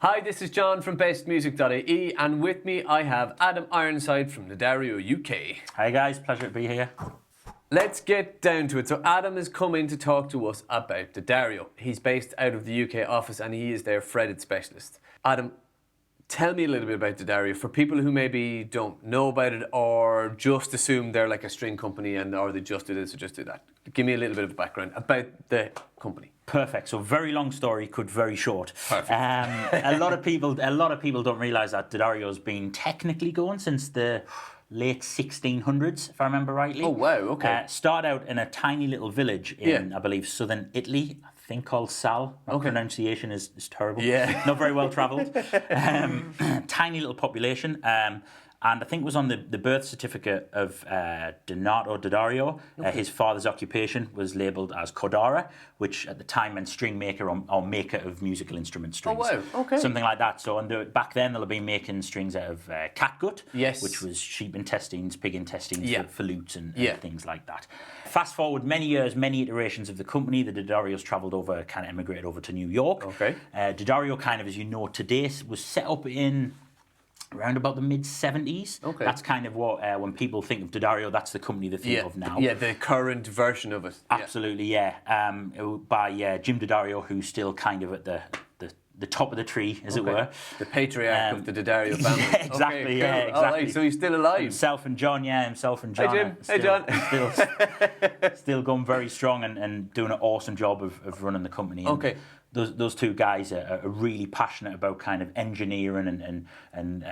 Hi, this is John from BestMusic.ie, and with me I have Adam Ironside from D'Addario UK. Hi guys, pleasure to be here. Let's get down to it. So Adam has come in to talk to us about D'Addario. He's based out of the UK office and he is their fretted specialist. Adam, tell me a little bit about D'Addario for people who maybe don't know about it or just assume they're like a string company or they just do this or just do that. Give me a little bit of a background about the company. Perfect. So very long story, cut very short. Perfect. A lot of people don't realise that D'Addario's been technically going since the late 1600s, if I remember rightly. Oh wow, okay. Started out in a tiny little village in, I believe, southern Italy. I think called Sal. My pronunciation is terrible. Yeah. Not very well travelled. Tiny little population. And I think it was on the birth certificate of Donato D'Addario. His father's occupation was labelled as Codara, which at the time meant string maker or maker of musical instrument strings. Oh wow, okay. Something like that. So back then they'll have been making strings out of catgut, yes, which was sheep intestines, pig intestines for lutes and things like that. Fast forward many years, many iterations of the company, the D'Addarios travelled over, kind of emigrated over to New York. Okay. D'Addario, kind of as you know today, was set up in around about the mid-70s. Okay. That's kind of what, when people think of D'Addario, that's the company they think of now. Yeah, the current version of it. Absolutely, yeah. By Jim D'Addario, who's still kind of at the top of the tree, as it were. The patriarch of the D'Addario family. Yeah, exactly, okay, cool. yeah, exactly. All right, so he's still alive. Himself and John. Hey, Jim. Hey, John. Still going very strong and doing an awesome job of running the company. Okay. Those two guys are really passionate about kind of engineering and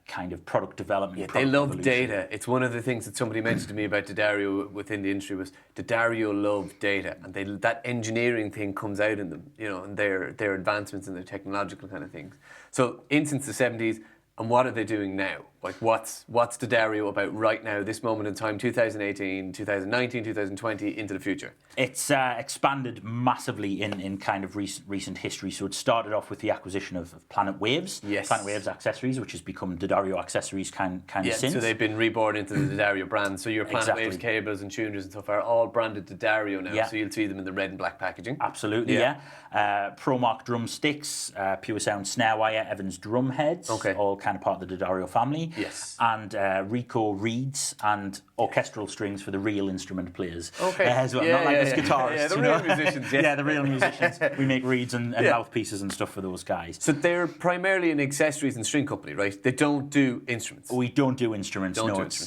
kind of product development. Yeah, they love data. It's one of the things that somebody mentioned to me about D'Addario within the industry was D'Addario loved data, and that engineering thing comes out in them, you know, and their advancements and their technological kind of things. So since the 70s, and what are they doing now? Like what's D'Addario about right now, this moment in time, 2018, 2019, 2020, into the future? It's expanded massively in kind of recent history. So it started off with the acquisition of Planet Waves, yes, Planet Waves Accessories, which has become D'Addario Accessories kind of since. So they've been reborn into the D'Addario brand. So your Planet Waves cables and tuners and stuff are all branded D'Addario now. Yeah. So you'll see them in the red and black packaging. Absolutely, yeah. ProMark drumsticks, Pure Sound snare wire, Evans drum heads, all kind of part of the D'Addario family. Yes. And Rico reeds and orchestral strings for the real instrument players as well. Yeah, not like us guitarists. Yeah, the real musicians. Yes. Yeah, the real musicians. We make reeds and mouthpieces and stuff for those guys. So they're primarily an accessories and string company, right? They don't do instruments. We don't do instruments.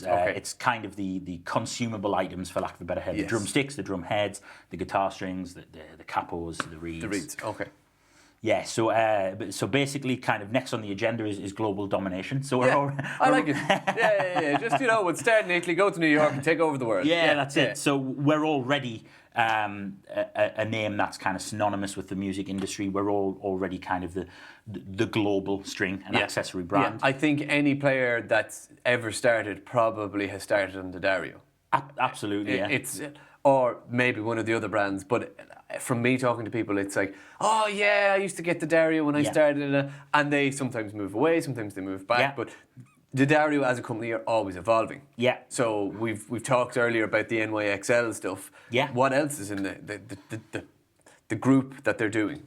It's kind of the consumable items, for lack of a better head. Yes. The drumsticks, the drum heads, the guitar strings, the capos, the reeds. The reeds, okay. Yeah, so basically, kind of next on the agenda is global domination. So I like it. Yeah. Just, we'll start in Italy, go to New York, and take over the world. Yeah, that's it. So we're already a name that's kind of synonymous with the music industry. We're already kind of the global string and accessory brand. Yeah. I think any player that's ever started probably has started on D'Addario. Absolutely, yeah. Or maybe one of the other brands, but from me talking to people, it's like, oh yeah, I used to get D'Addario when I started, and they sometimes move away, sometimes they move back, but D'Addario as a company are always evolving. Yeah. So we've talked earlier about the NYXL stuff. Yeah. What else is in the group that they're doing?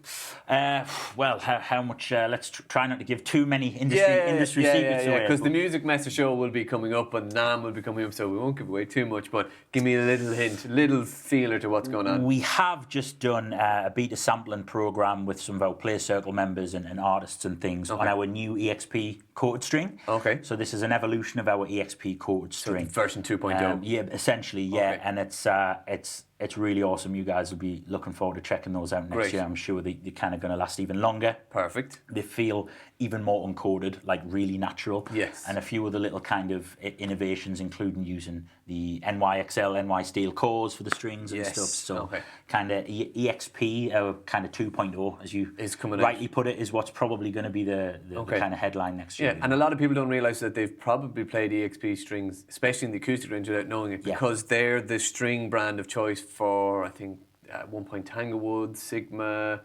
Well, how much? Let's try not to give too many industry secrets away. Because the Music Messe show will be coming up and NAMM will be coming up, so we won't give away too much. But give me a little hint, little feeler to what's going on. We have just done a beta sampling program with some of our Play Circle members and artists and things on our new EXP coated string. Okay. So this is an evolution of our EXP coated string. So version 2.0. Yeah, essentially, yeah, and it's really awesome. You guys will be looking forward to checking those out next year. I'm sure they're kind of going to last even longer. Perfect. They feel even more uncoded, like really natural. Yes. And a few other little kind of innovations, including using the NYXL, NY steel cores for the strings and stuff. So kind of EXP, kind of 2.0, as you rightly put it, is what's probably going to be the kind of headline next year. Yeah, and a lot of people don't realise that they've probably played EXP strings, especially in the acoustic range, without knowing it, because they're the string brand of choice for, I think, at one point Tanglewood, Sigma,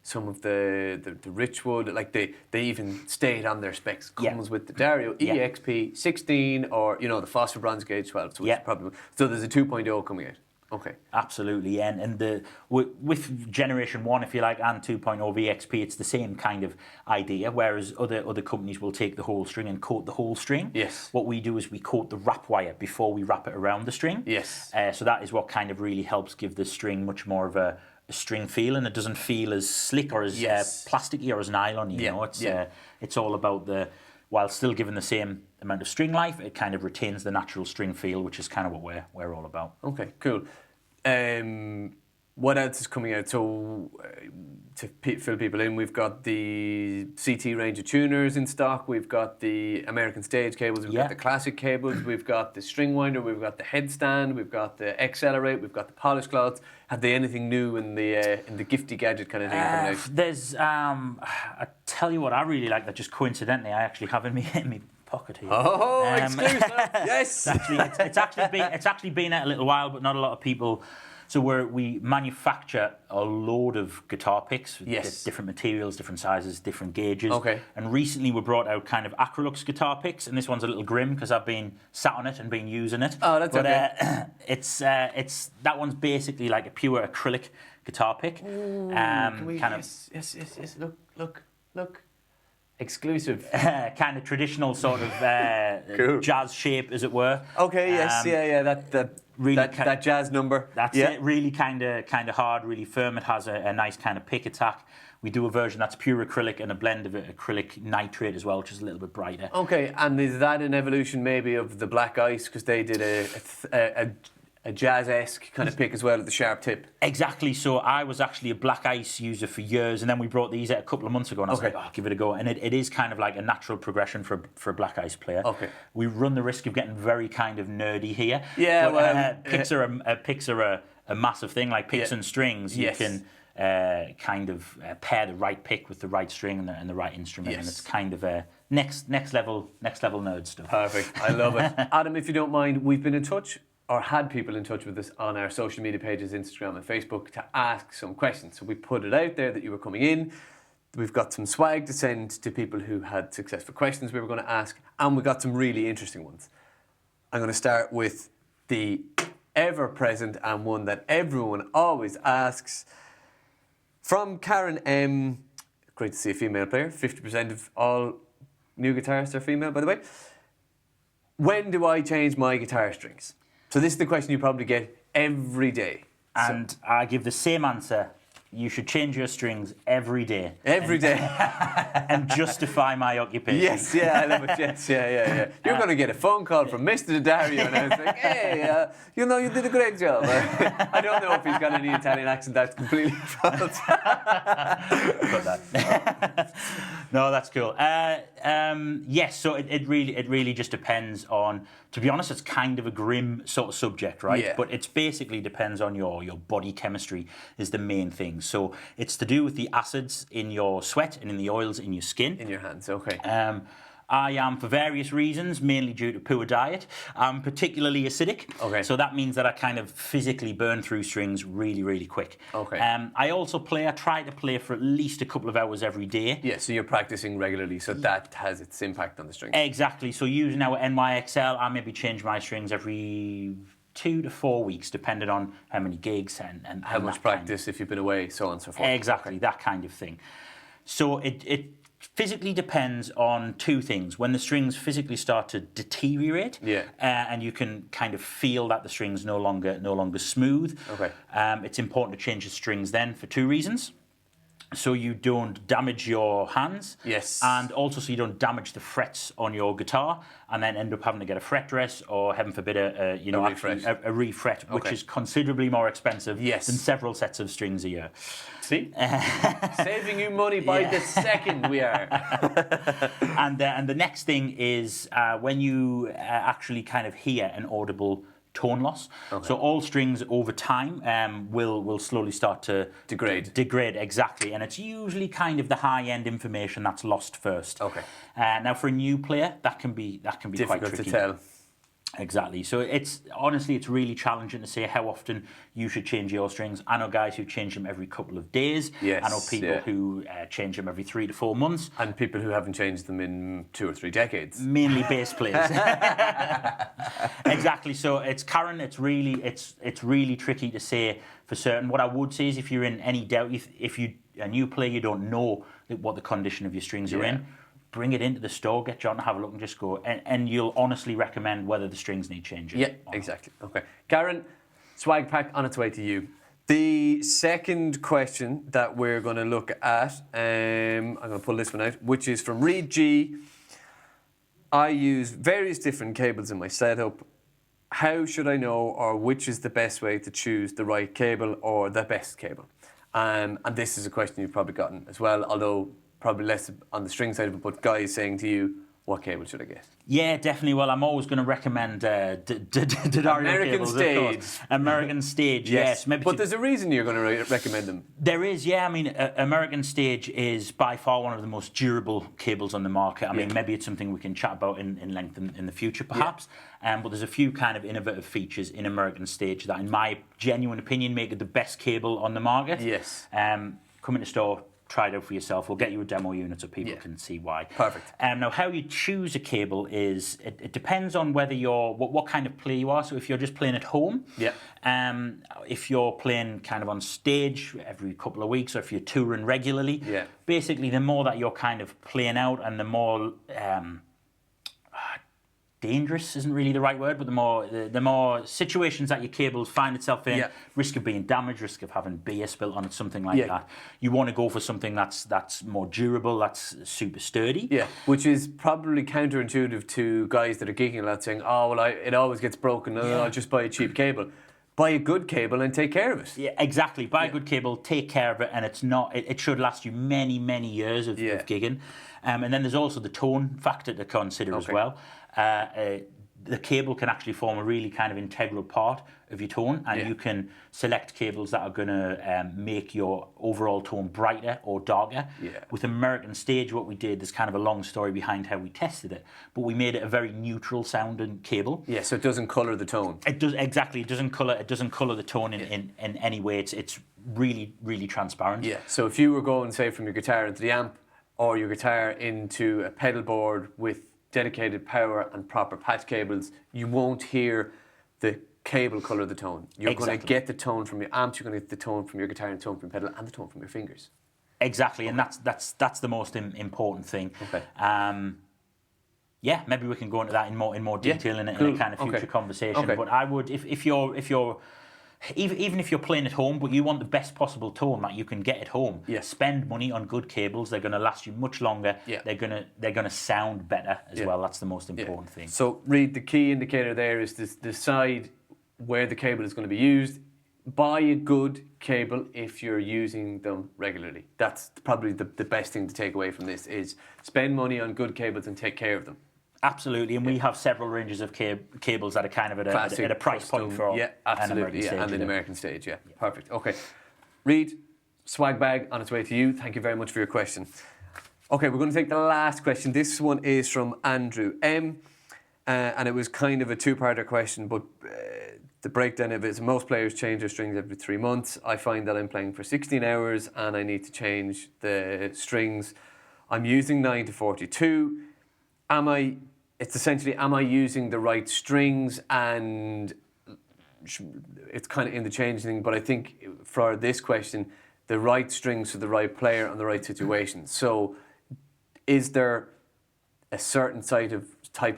some of the Richwood, like they even stayed on their specs. Comes with the D'Addario EXP 16 or the Phosphor Bronze Gauge 12. So, so there's a 2.0 coming out. Okay. Absolutely, and with Generation 1, if you like, and 2.0 VXP, it's the same kind of idea, whereas other companies will take the whole string and coat the whole string. Yes. What we do is we coat the wrap wire before we wrap it around the string. Yes. So that is what kind of really helps give the string much more of a string feel, and it doesn't feel as slick or as plasticky or as nylon. You know, it's all about while still giving the same amount of string life, it kind of retains the natural string feel, which is kind of what we're all about. Okay, cool. What else is coming out? So, to fill people in, we've got the CT range of tuners in stock. We've got the American stage cables. We've got the classic cables. We've got the string winder. We've got the headstand. We've got the accelerate. We've got the polish cloths. Have they anything new in the gifty gadget kind of thing coming out? There's, I tell you what, I really like that. Just coincidentally, I actually have in my pocket here. Oh, exclusive! Yes. It's actually been out a little while, but not a lot of people. So we manufacture a load of guitar picks, different materials, different sizes, different gauges. Okay. And recently we brought out kind of Acrolux guitar picks, and this one's a little grim because I've been sat on it and been using it. Oh, that's okay. It's that one's basically like a pure acrylic guitar pick. Ooh, yes. Look. Exclusive. Kind of traditional sort of cool. jazz shape, as it were. Okay. Yes. That really that jazz number. That's it. Really kind of hard, really firm. It has a nice kind of pick attack. We do a version that's pure acrylic and a blend of acrylic nitrate as well, which is a little bit brighter. Okay. And is that an evolution maybe of the Black Ice, because they did a jazz-esque kind of pick as well at the sharp tip? Exactly. So I was actually a Black Ice user for years, and then we brought these out a couple of months ago, and I was like, oh, give it a go. And it is kind of like a natural progression for a Black Ice player. Okay. We run the risk of getting very kind of nerdy here. Yeah, but, picks are a massive thing, like picks and strings. You can kind of pair the right pick with the right string and the right instrument, and it's kind of a next level nerd stuff. Perfect. I love it. Adam, if you don't mind, we've been in touch, or had people in touch with us on our social media pages, Instagram and Facebook, to ask some questions. So we put it out there that you were coming in. We've got some swag to send to people who had successful questions we were going to ask, and we got some really interesting ones. I'm going to start with the ever-present and one that everyone always asks. From Karen M. Great to see a female player. 50% of all new guitarists are female, by the way. When do I change my guitar strings? So this is the question you probably get every day. And I give the same answer. You should change your strings every day. Every day. And justify my occupation. Yes, I love it. Yes, yeah. You're going to get a phone call from Mr. Dario, and I was like, hey, you did a great job. I don't know if he's got any Italian accent. That's completely false. No, that's cool. Yes, so it really just depends on, to be honest, it's kind of a grim sort of subject, right? Yeah. But it basically depends on your body chemistry is the main thing. So it's to do with the acids in your sweat and in the oils in your skin. In your hands, okay. I am, for various reasons, mainly due to poor diet, particularly acidic. Okay. So that means that I kind of physically burn through strings really, really quick. Okay. I try to play for at least a couple of hours every day. Yeah, so you're practicing regularly, so that has its impact on the strings. Exactly. So using our NYXL, I maybe change my strings every 2 to 4 weeks, depending on how many gigs and how much practice, if you've been away, so on and so forth. Exactly, that kind of thing. So it physically depends on two things. When the strings physically start to deteriorate, and you can kind of feel that the string's no longer smooth. Okay. It's important to change the strings then for two reasons. So you don't damage your hands. Yes. And also so you don't damage the frets on your guitar and then end up having to get a fret dress or, heaven forbid, a refret, which is considerably more expensive than several sets of strings a year. See? Saving you money by the second we are. And the next thing is when you actually kind of hear an audible tone loss. Okay. So all strings over time will slowly start to degrade. Degrade, exactly. And it's usually kind of the high-end information that's lost first. Okay. Now for a new player, that can be quite tricky. Difficult to tell. Exactly. So it's honestly, it's really challenging to say how often you should change your strings. I know guys who change them every couple of days. Yes, I know people who change them every 3 to 4 months. And people who haven't changed them in 2 or 3 decades. Mainly bass players. Exactly. So it's Karen. It's really tricky to say for certain. What I would say is, if you're in any doubt, if you a new player, you don't know what the condition of your strings are in, bring it into the store, get John to have a look, and just go. And you'll honestly recommend whether the strings need changing. Yeah, exactly. Okay, Karen, swag pack on its way to you. The second question that we're going to look at, I'm going to pull this one out, which is from Reed G. I use various different cables in my setup. How should I know, or which is the best way to choose the right cable or the best cable? And this is a question you've probably gotten as well, although probably less on the string side of it, but guys saying to you, what cable should I get? Yeah, definitely. Well, I'm always going to recommend D'Addario American cables, Stage. Of course. American Stage, yes. Maybe but there's a reason you're going to recommend them. There is, yeah. I mean, American Stage is by far one of the most durable cables on the market. I mean, maybe it's something we can chat about in length in the future, perhaps. But there's a few kind of innovative features in American Stage that, in my genuine opinion, make it the best cable on the market. Yes. Come into store, try it out for yourself. We'll get you a demo unit so people can see why. Perfect. Now, how you choose a cable is, it depends on whether you're, what kind of player you are. So if you're just playing at home, if you're playing kind of on stage every couple of weeks, or if you're touring regularly, basically the more that you're kind of playing out, and the more dangerous isn't really the right word, but the more situations that your cables find itself in, risk of being damaged, risk of having beer spilt on it, something like that. You want to go for something that's more durable, that's super sturdy. Yeah, which is probably counterintuitive to guys that are geeking a lot, saying, "Oh, well, it always gets broken. I'll just buy a cheap cable." Buy a good cable and take care of it. Yeah, exactly. Buy a good cable, take care of it, and it should last you many, many years of gigging. And then there's also the tone factor to consider as well. The cable can actually form a really kind of integral part of your tone, and you can select cables that are going to make your overall tone brighter or darker. With American Stage, what we did, there's kind of a long story behind how we tested it, but we made it a very neutral sounding cable. Yeah, so it doesn't colour the tone. It does, exactly. It doesn't colour the tone in any way. It's really, really transparent. Yeah. So if you were going, say, from your guitar into the amp, or your guitar into a pedal board with dedicated power and proper patch cables, you won't hear the cable colour the tone. You're going to get the tone from your amp, you're going to get the tone from your guitar, and the tone from your pedal, and the tone from your fingers. Exactly, and that's the most important thing. Okay. Maybe we can go into that in more detail in a kind of future conversation. Okay. But I would, if you're even if you're playing at home, but you want the best possible tone that you can get at home, spend money on good cables. They're going to last you much longer. They're going to sound better as well. That's the most important thing. So, Reed, the key indicator there is to decide where the cable is going to be used. Buy a good cable if you're using them regularly. That's probably the best thing to take away from this, is spend money on good cables and take care of them. Absolutely, and we have several ranges of cables that are kind of at a price point for absolutely, and an American Stage, perfect. Okay, Reed, swag bag on its way to you. Thank you very much for your question. Okay, we're going to take the last question. This one is from Andrew M, and it was kind of a two-parter question, but the breakdown of it is most players change their strings every 3 months. I find that I'm playing for 16 hours and I need to change the strings. I'm using 9 to 42. It's essentially, am I using the right strings? And it's kind of in the change thing, but I think for this question, the right strings for the right player and the right situation. So is there a certain type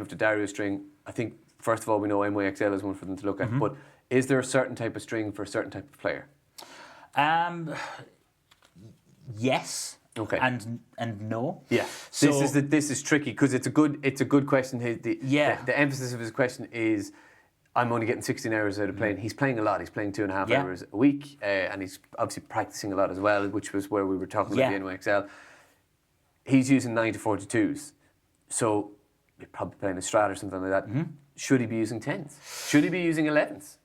of D'Addario string? I think, first of all, we know NYXL is one for them to look at, but is there a certain type of string for a certain type of player? Yes. Okay. And no. Yeah. So, this is tricky because it's a good question. The emphasis of his question is, I'm only getting 16 hours out of playing. He's playing a lot. He's playing 2.5 hours a week, and he's obviously practicing a lot as well, which was where we were talking about the NYXL. He's using 9 to 42s, so you're probably playing a Strat or something like that. Should he be using 10s? Should he be using 11s?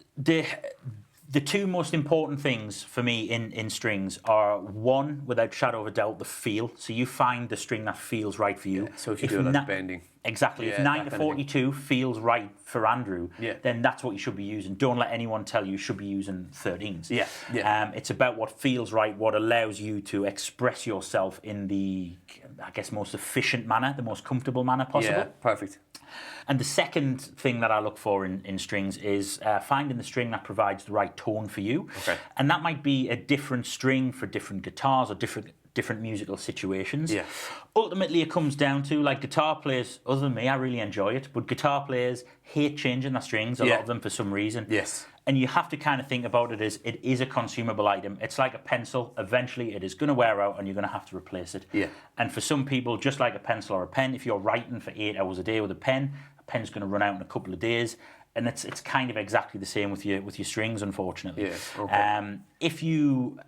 The two most important things for me in strings are, one, without shadow of a doubt, the feel. So you find the string that feels right for you. Yeah, so if you do a lot of bending. Exactly. Yeah, if 9 to that kind of 42 feels right for Andrew, Yeah. then that's what you should be using. Don't let anyone tell you should be using 13s. Yeah, yeah. It's about what feels right, what allows you to express yourself in the, I guess, most efficient manner, the most comfortable manner possible. Yeah, perfect. And the second thing that I look for in strings is finding the string that provides the right tone for you. Okay. And that might be a different string for different guitars or different musical situations. Yeah. Ultimately, it comes down to, like, guitar players, other than me, I really enjoy it, but guitar players hate changing their strings, a lot of them, for some reason. Yes. And you have to kind of think about it as it is a consumable item. It's like a pencil. Eventually, it is going to wear out and you're going to have to replace it. Yeah. And for some people, just like a pencil or a pen, if you're writing for 8 hours a day with a pen's going to run out in a couple of days. And it's kind of exactly the same with your strings, unfortunately. Yeah, okay. If you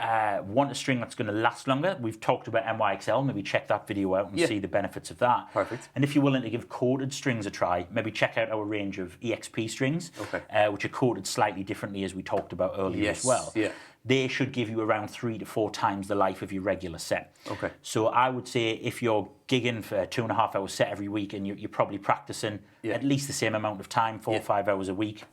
want a string that's going to last longer, we've talked about NYXL. Maybe check that video out and see the benefits of that. Perfect. And if you're willing to give coated strings a try, maybe check out our range of EXP strings, which are coated slightly differently, as we talked about earlier as well. Yeah. They should give you around 3 to 4 times the life of your regular set. Okay. So I would say if you're gigging for a 2.5 hour set every week and you're probably practicing at least the same amount of time, 4 or 5 hours a week,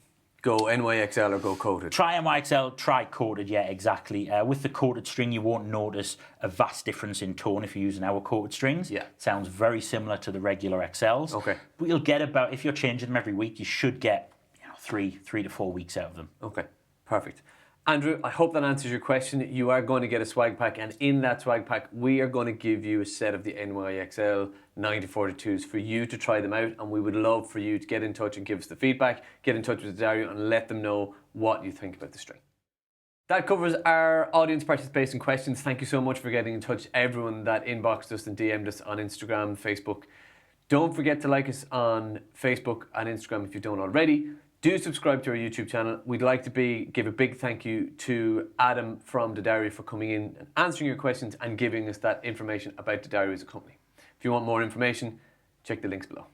go NYXL or go coated. try NYXL, try coated, yeah, exactly. With the coated string, you won't notice a vast difference in tone if you're using our coated strings. Yeah. Sounds very similar to the regular XLs. Okay. But you'll get about, if you're changing them every week, you should get 3 to 4 weeks out of them. Okay, perfect. Andrew, I hope that answers your question. You are going to get a swag pack, and in that swag pack, we are going to give you a set of the NYXL 9042s for you to try them out, and we would love for you to get in touch and give us the feedback, get in touch with Dario and let them know what you think about the string. That covers our audience participation questions. Thank you so much for getting in touch, everyone that inboxed us and DM'd us on Instagram, Facebook. Don't forget to like us on Facebook and Instagram if you don't already. Do subscribe to our YouTube channel. We'd like to give a big thank you to Adam from Dario for coming in and answering your questions and giving us that information about Dario as a company. If you want more information, check the links below.